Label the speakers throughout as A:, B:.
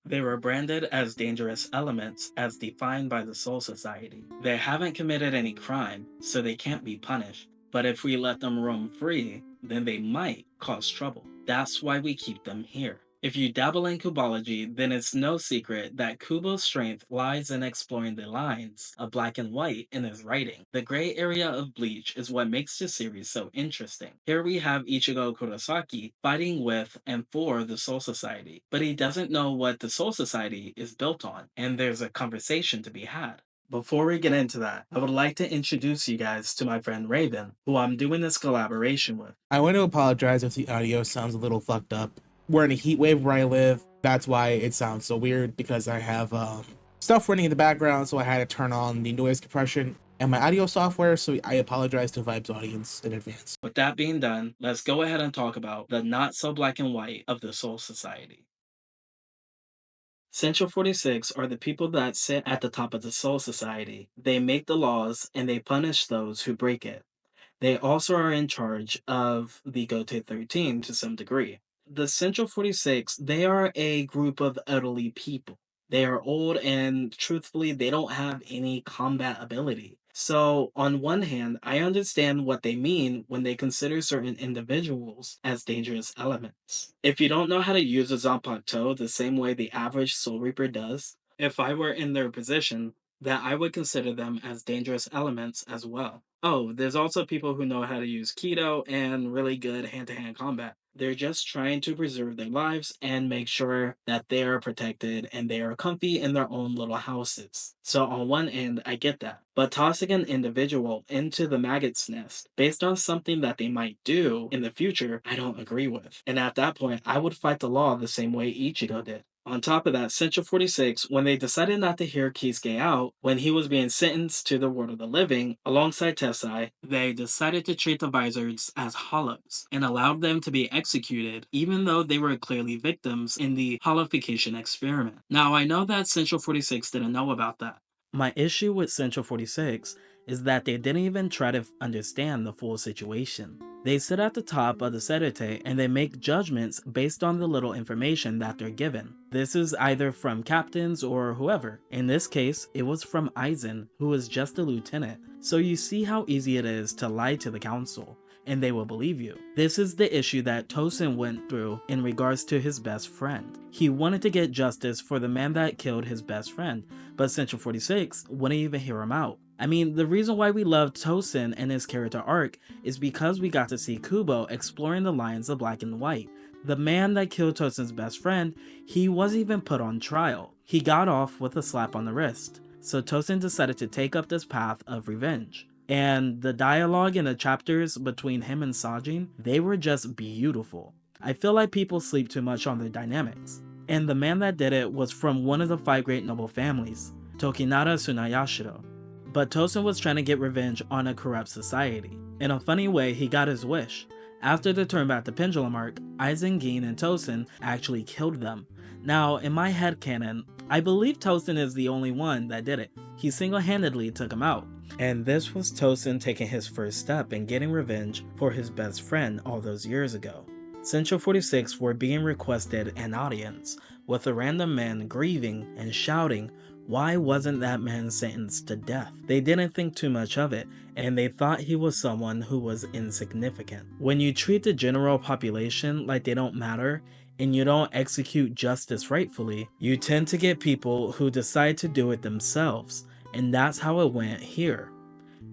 A: They were branded as dangerous elements as defined by the Soul Society. They haven't committed any crime, so they can't be punished. But if we let them roam free, then they might cause trouble. That's why we keep them here. If you dabble in Kubology, then it's no secret that Kubo's strength lies in exploring the lines of black and white in his writing. The gray area of Bleach is what makes the series so interesting. Here we have Ichigo Kurosaki fighting with and for the Soul Society, but he doesn't know what the Soul Society is built on, and there's a conversation to be had. Before we get into that, I would like to introduce you guys to my friend Raven, who I'm doing this collaboration with.
B: I want to apologize if the audio sounds a little fucked up. We're in a heat wave where I live. That's why it sounds so weird, because I have stuff running in the background, so I had to turn on the noise compression and my audio software, so I apologize to Vibe's audience in advance.
A: With that being done, let's go ahead and talk about the not so black and white of the Soul Society. Central 46 are the people that sit at the top of the Soul Society. They make the laws and they punish those who break it. They also are in charge of the Gote 13 to some degree. The Central 46, they are a group of elderly people. They are old and truthfully, they don't have any combat ability. So, on one hand, I understand what they mean when they consider certain individuals as dangerous elements. If you don't know how to use a Zanpakuto the same way the average Soul Reaper does, if I were in their position, that I would consider them as dangerous elements as well. Oh, there's also people who know how to use Keto and really good hand to hand combat. They're just trying to preserve their lives and make sure that they are protected and they are comfy in their own little houses. So, on one end, I get that. But tossing an individual into the maggot's nest based on something that they might do in the future, I don't agree with. And at that point, I would fight the law the same way Ichigo did. On top of that, Central 46, when they decided not to hear Kisuke out when he was being sentenced to the world of the living alongside Tessai, they decided to treat the visors as hollows and allowed them to be executed even though they were clearly victims in the hollowification experiment. Now, I know that Central 46 didn't know about that. My issue with Central 46 is that they didn't even try to understand the full situation. They sit at the top of the Serete and they make judgments based on the little information that they're given. This is either from captains or whoever. In this case, it was from Aizen, who was just a lieutenant. So you see how easy it is to lie to the council, and they will believe you. This is the issue that Tosin went through in regards to his best friend. He wanted to get justice for the man that killed his best friend, but Central 46 wouldn't even hear him out. I mean, the reason why we loved Tosin and his character arc is because we got to see Kubo exploring the lines of black and white. The man that killed Tosin's best friend, he wasn't even put on trial. He got off with a slap on the wrist. So Tosin decided to take up this path of revenge. And the dialogue in the chapters between him and Sajin, they were just beautiful. I feel like people sleep too much on their dynamics. And the man that did it was from one of the 5 great noble families, Tokinara Tsunayashiro. But Tosin was trying to get revenge on a corrupt society. In a funny way, he got his wish. After the turn back to Pendulum arc, Aizen, Gin, and Tosin actually killed them. Now, in my headcanon, I believe Tosin is the only one that did it. He single-handedly took him out. And this was Tosin taking his first step in getting revenge for his best friend all those years ago. Central 46 were being requested an audience, with a random man grieving and shouting, why wasn't that man sentenced to death? They didn't think too much of it, and they thought he was someone who was insignificant. When you treat the general population like they don't matter, and you don't execute justice rightfully, you tend to get people who decide to do it themselves, and that's how it went here.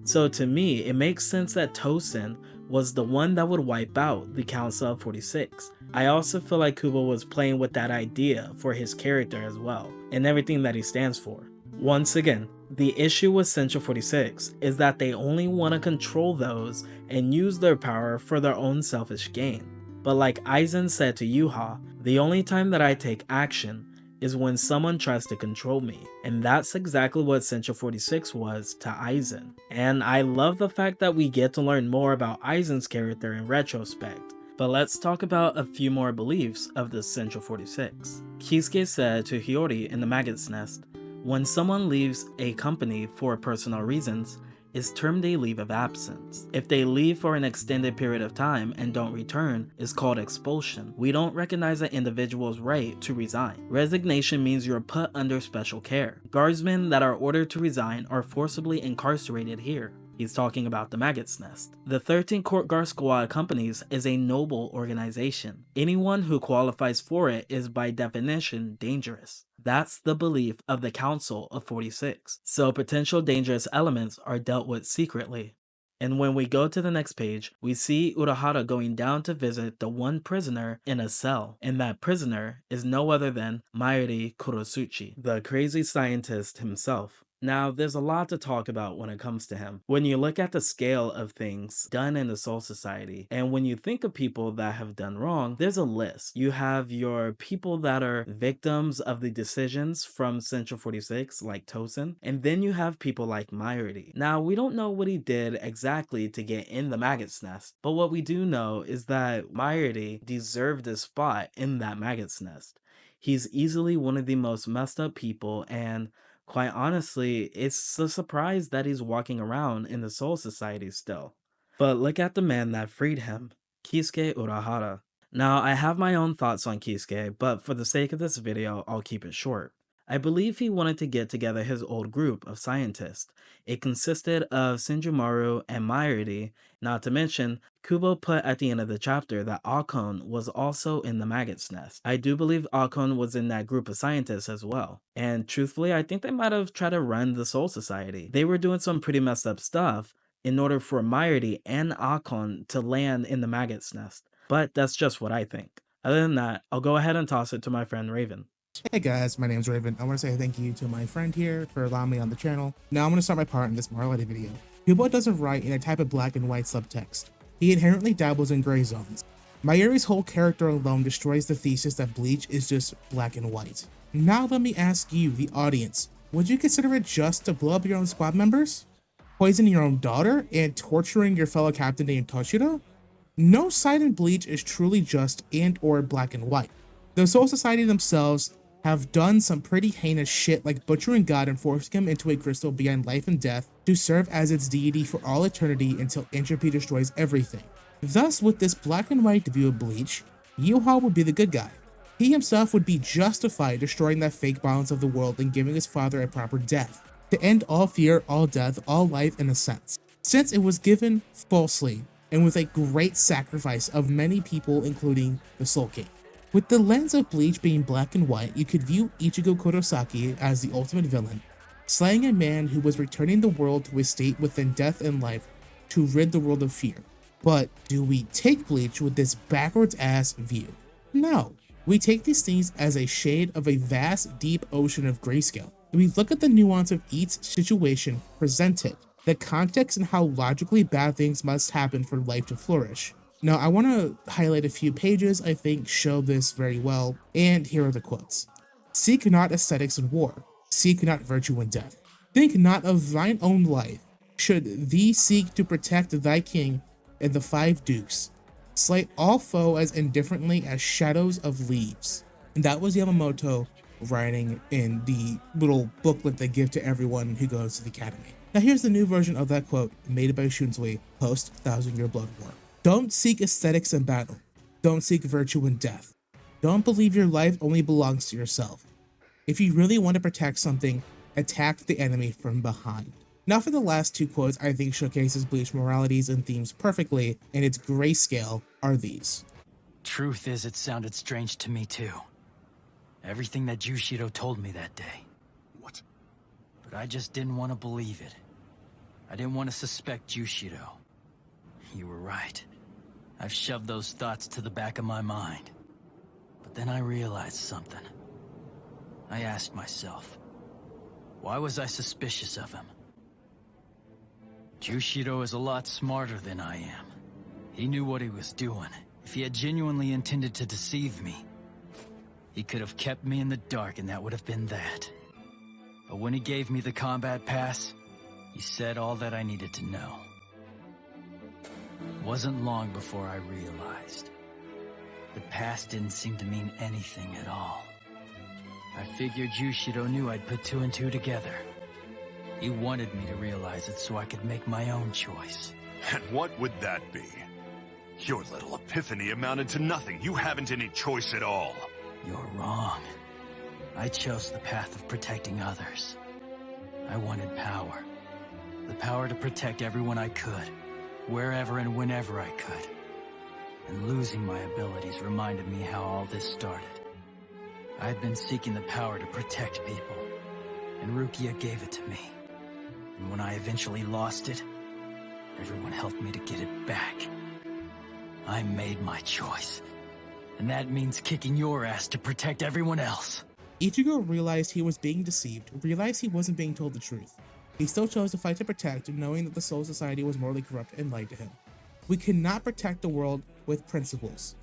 A: So to me, it makes sense that Tosin was the one that would wipe out the Council of 46. I also feel like Kubo was playing with that idea for his character as well, and everything that he stands for. Once again, the issue with Central 46 is that they only want to control those and use their power for their own selfish gain. But like Aizen said to Yuha, the only time that I take action is when someone tries to control me, and that's exactly what Central 46 was to Aizen. And I love the fact that we get to learn more about Aizen's character in retrospect. But let's talk about a few more beliefs of the Central 46. Kisuke said to Hiyori in the Maggot's Nest, when someone leaves a company for personal reasons, is termed a leave of absence. If they leave for an extended period of time and don't return, is called expulsion. We don't recognize an individual's right to resign. Resignation means you're put under special care. Guardsmen that are ordered to resign are forcibly incarcerated here. He's talking about the Maggot's Nest. The 13 Court Guard Squad Companies is a noble organization. Anyone who qualifies for it is by definition dangerous. That's the belief of the Council of 46. So potential dangerous elements are dealt with secretly. And when we go to the next page, we see Urahara going down to visit the one prisoner in a cell, and that prisoner is no other than Mayuri Kurotsuchi, the crazy scientist himself. Now, there's a lot to talk about when it comes to him. When you look at the scale of things done in the Soul Society, and when you think of people that have done wrong, there's a list. You have your people that are victims of the decisions from Central 46, like Tosin, and then you have people like Mayuri. Now, we don't know what he did exactly to get in the Maggot's Nest, but what we do know is that Mayuri deserved a spot in that Maggot's Nest. He's easily one of the most messed up people, and quite honestly, it's a surprise that he's walking around in the Soul Society still. But look at the man that freed him, Kisuke Urahara. Now, I have my own thoughts on Kisuke, but for the sake of this video, I'll keep it short. I believe he wanted to get together his old group of scientists. It consisted of Shinjumaru and Mayuri, not to mention Kubo put at the end of the chapter that Akon was also in the Maggot's Nest. I do believe Akon was in that group of scientists as well. And truthfully, I think they might have tried to run the Soul Society. They were doing some pretty messed up stuff in order for Mayuri and Akon to land in the Maggot's Nest. But that's just what I think. Other than that, I'll go ahead and toss it to my friend Raven.
B: Hey guys, my name's Raven. I want to say thank you to my friend here for allowing me on the channel. Now I'm going to start my part in this morality video. Kubo doesn't write in a type of black and white subtext. He inherently dabbles in gray zones. Mayuri's whole character alone destroys the thesis that Bleach is just black and white. Now let me ask you, the audience, would you consider it just to blow up your own squad members? Poisoning your own daughter and torturing your fellow captain named Toshiro? No side in Bleach is truly just and or black and white. The Soul Society themselves have done some pretty heinous shit like butchering God and forcing him into a crystal beyond life and death to serve as its deity for all eternity until entropy destroys everything. Thus, with this black and white view of Bleach, Yuha would be the good guy. He himself would be justified destroying that fake balance of the world and giving his father a proper death, to end all fear, all death, all life in a sense, since it was given falsely and with a great sacrifice of many people including the Soul King. With the lens of Bleach being black and white, you could view Ichigo Kurosaki as the ultimate villain, slaying a man who was returning the world to a state within death and life to rid the world of fear. But do we take Bleach with this backwards ass view? No. We take these things as a shade of a vast, deep ocean of grayscale. And we look at the nuance of each situation presented, the context and how logically bad things must happen for life to flourish. Now, I want to highlight a few pages I think show this very well, and here are the quotes. Seek not aesthetics in war, seek not virtue in death. Think not of thine own life, should thee seek to protect thy king and the five dukes. Slay all foe as indifferently as shadows of leaves. And that was Yamamoto writing in the little booklet they give to everyone who goes to the academy. Now here's the new version of that quote made by Shunsui post Thousand Year Blood War. Don't seek aesthetics in battle. Don't seek virtue in death. Don't believe your life only belongs to yourself. If you really want to protect something, attack the enemy from behind. Now for the last two quotes I think showcases Bleach moralities and themes perfectly, and its grayscale are these.
C: Truth is, it sounded strange to me too. Everything that Jushiro told me that day.
D: What?
C: But I just didn't want to believe it. I didn't want to suspect Jushiro. You were right. I've shoved those thoughts to the back of my mind. But then I realized something. I asked myself, why was I suspicious of him? Jushiro is a lot smarter than I am. He knew what he was doing. If he had genuinely intended to deceive me, he could have kept me in the dark and that would have been that. But when he gave me the combat pass, he said all that I needed to know. It wasn't long before I realized. The past didn't seem to mean anything at all. I figured Jushiro knew I'd put two and two together. You wanted me to realize it so I could make my own choice.
D: And what would that be? Your little epiphany amounted to nothing. You haven't any choice at all.
C: You're wrong. I chose the path of protecting others. I wanted power. The power to protect everyone I could, wherever and whenever I could. And losing my abilities reminded me how all this started. I'd been seeking the power to protect people, and Rukia gave it to me. And when I eventually lost it, everyone helped me to get it back. I made my choice, and that means kicking your ass to protect everyone else.
B: Ichigo realized he was being deceived, realized he wasn't being told the truth. He still chose to fight to protect, knowing that the Soul Society was morally corrupt and lied to him. We cannot protect the world with principles.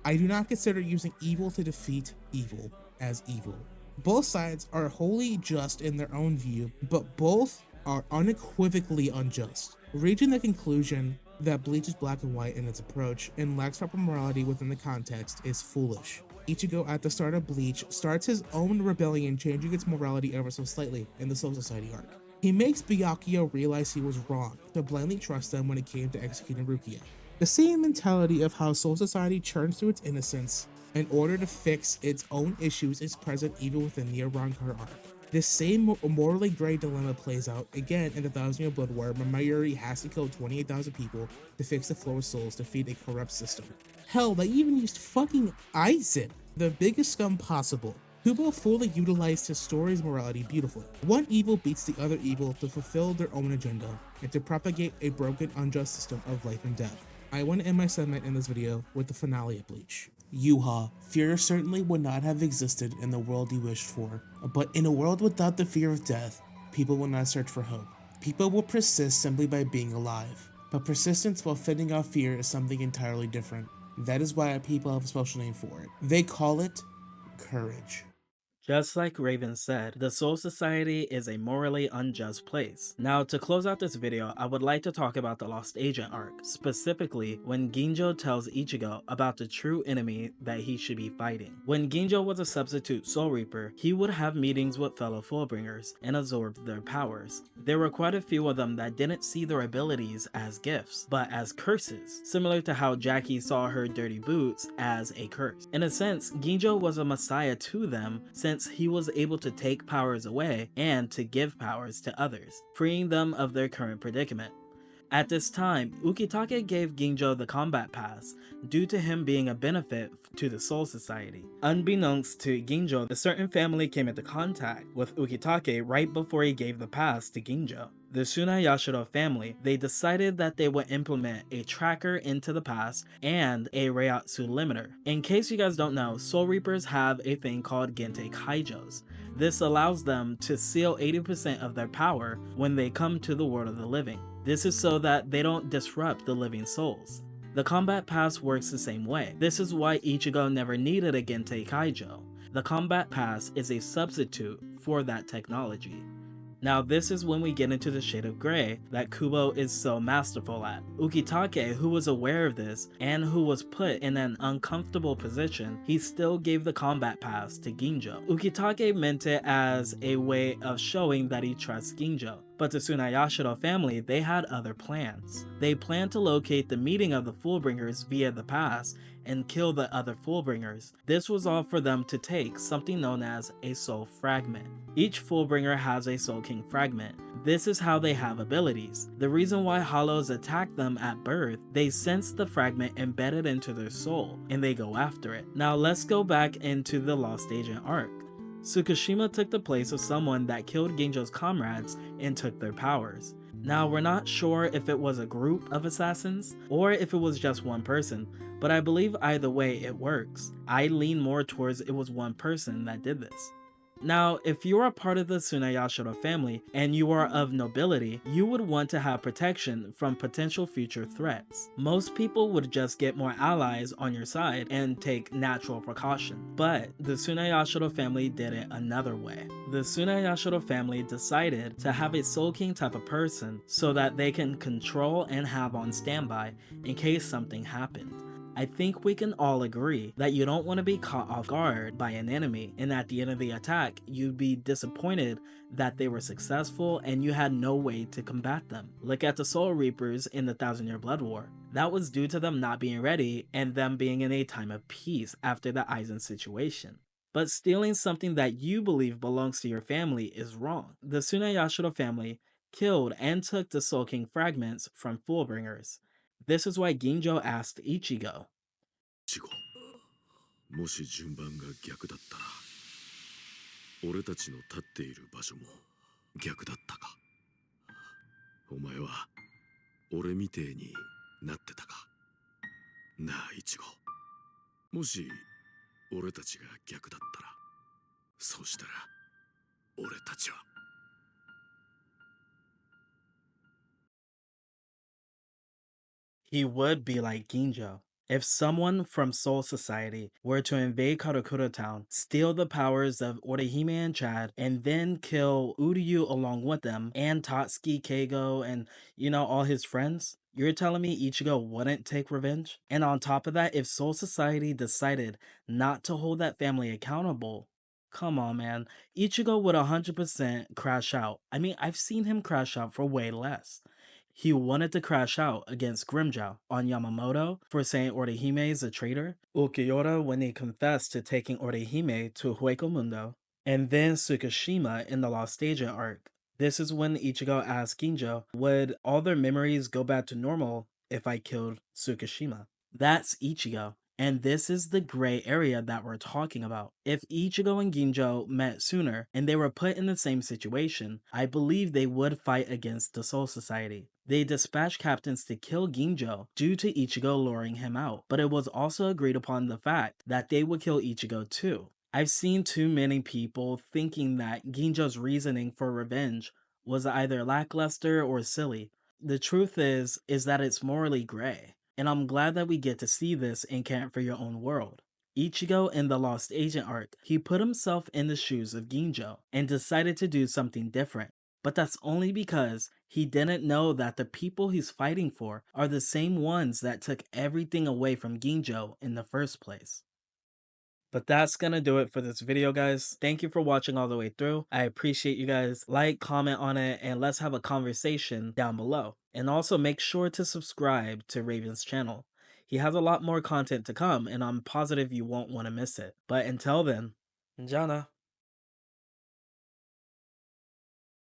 B: I do not consider using evil to defeat evil as evil. Both sides are wholly just in their own view, but both are unequivocally unjust. Reaching the conclusion that Bleach is black and white in its approach and lacks proper morality within the context is foolish. Ichigo at the start of Bleach starts his own rebellion, changing its morality ever so slightly in the Soul Society arc. He makes Byakuya realize he was wrong, to blindly trust them when it came to executing Rukia. The same mentality of how Soul Society churns through its innocence in order to fix its own issues is present even within the Urahara arc. This same morally gray dilemma plays out again in the Thousand Year Blood War, where Mayuri has to kill 28,000 people to fix the flow of souls to feed a corrupt system. Hell, they even used fucking Aizen, the biggest scum possible. Kubo fully utilized his story's morality beautifully. One evil beats the other evil to fulfill their own agenda and to propagate a broken, unjust system of life and death. I want to end my segment in this video with the finale of Bleach. Yuha, fear certainly would not have existed in the world you wished for, but in a world without the fear of death, people will not search for hope. People will persist simply by being alive, but persistence while fending off fear is something entirely different. That is why people have a special name for it. They call it courage.
A: Just like Raven said, the Soul Society is a morally unjust place. Now, to close out this video, I would like to talk about the Lost Agent arc, specifically when Ginjo tells Ichigo about the true enemy that he should be fighting. When Ginjo was a substitute Soul Reaper, he would have meetings with fellow Fullbringers and absorb their powers. There were quite a few of them that didn't see their abilities as gifts, but as curses, similar to how Jackie saw her dirty boots as a curse. In a sense, Ginjo was a messiah to them since he was able to take powers away and to give powers to others, freeing them of their current predicament. At this time, Ukitake gave Ginjo the combat pass due to him being a benefit to the Soul Society. Unbeknownst to Ginjo, a certain family came into contact with Ukitake right before he gave the pass to Ginjo. The Tsunayashiro family, they decided that they would implement a tracker into the pass and a Reiatsu limiter. In case you guys don't know, Soul Reapers have a thing called Gente Kaijos. This allows them to seal 80% of their power when they come to the world of the living. This is so that they don't disrupt the living souls. The combat pass works the same way. This is why Ichigo never needed a Gente Kaijo. The combat pass is a substitute for that technology. Now this is when we get into the shade of gray that Kubo is so masterful at. Ukitake, who was aware of this and who was put in an uncomfortable position, he still gave the combat pass to Ginjo. Ukitake meant it as a way of showing that he trusts Ginjo, but the Tsunayashiro family, they had other plans. They planned to locate the meeting of the Fullbringers via the pass and kill the other Fullbringers. This was all for them to take something known as a soul fragment. Each Fullbringer has a Soul King fragment. This is how they have abilities. The reason why Hollows attack them at birth, they sense the fragment embedded into their soul and they go after it. Now let's go back into the Lost Agent arc. Tsukushima took the place of someone that killed Ginjo's comrades and took their powers. Now we're not sure if it was a group of assassins or if it was just one person, but I believe either way it works. I lean more towards it was one person that did this. Now, if you are a part of the Tsunayashiro family and you are of nobility, you would want to have protection from potential future threats. Most people would just get more allies on your side and take natural precaution, but the Tsunayashiro family did it another way. The Tsunayashiro family decided to have a Soul King type of person so that they can control and have on standby in case something happened. I think we can all agree that you don't want to be caught off guard by an enemy, and at the end of the attack, you'd be disappointed that they were successful and you had no way to combat them. Look at the Soul Reapers in the Thousand Year Blood War. That was due to them not being ready and them being in a time of peace after the Aizen situation. But stealing something that you believe belongs to your family is wrong. The Tsuneyashiro family killed and took the Soul King fragments from Fullbringers. This is why Ginjo asked Ichigo,
E: 死後もし順番が逆だったら俺たちの立っている場所も逆だったか。お前は俺みてえになってたか。なあイチゴ、もし俺たちが逆だったら、そうしたら俺たちは。
A: he would be like Ginjo. If someone from Soul Society were to invade Karakura Town, steal the powers of Orihime and Chad, and then kill Uryu along with them, and Tatsuki, Keigo, and all his friends, you're telling me Ichigo wouldn't take revenge? And on top of that, if Soul Society decided not to hold that family accountable, come on, man. Ichigo would 100% crash out. I mean, I've seen him crash out for way less. He wanted to crash out against Grimmjow on Yamamoto for saying Orihime is a traitor, Ukiura when he confessed to taking Orihime to Hueco Mundo, and then Tsukishima in the Lost Agent arc. This is when Ichigo asked Ginjo, would all their memories go back to normal if I killed Tsukishima? That's Ichigo. And this is the gray area that we're talking about. If Ichigo and Ginjo met sooner and they were put in the same situation, I believe they would fight against the Soul Society. They dispatched captains to kill Ginjo due to Ichigo luring him out, but it was also agreed upon the fact that they would kill Ichigo too. I've seen too many people thinking that Ginjo's reasoning for revenge was either lackluster or silly. The truth is that it's morally gray. And I'm glad that we get to see this in Camp for Your Own World. Ichigo in the Lost Agent arc, he put himself in the shoes of Ginjo and decided to do something different. But that's only because he didn't know that the people he's fighting for are the same ones that took everything away from Ginjo in the first place. But that's gonna do it for this video, guys. Thank you for watching all the way through. I appreciate you guys. Like, comment on it, and let's have a conversation down below. And also make sure to subscribe to Raven's channel. He has a lot more content to come, and I'm positive you won't want to miss it. But until then, Njana.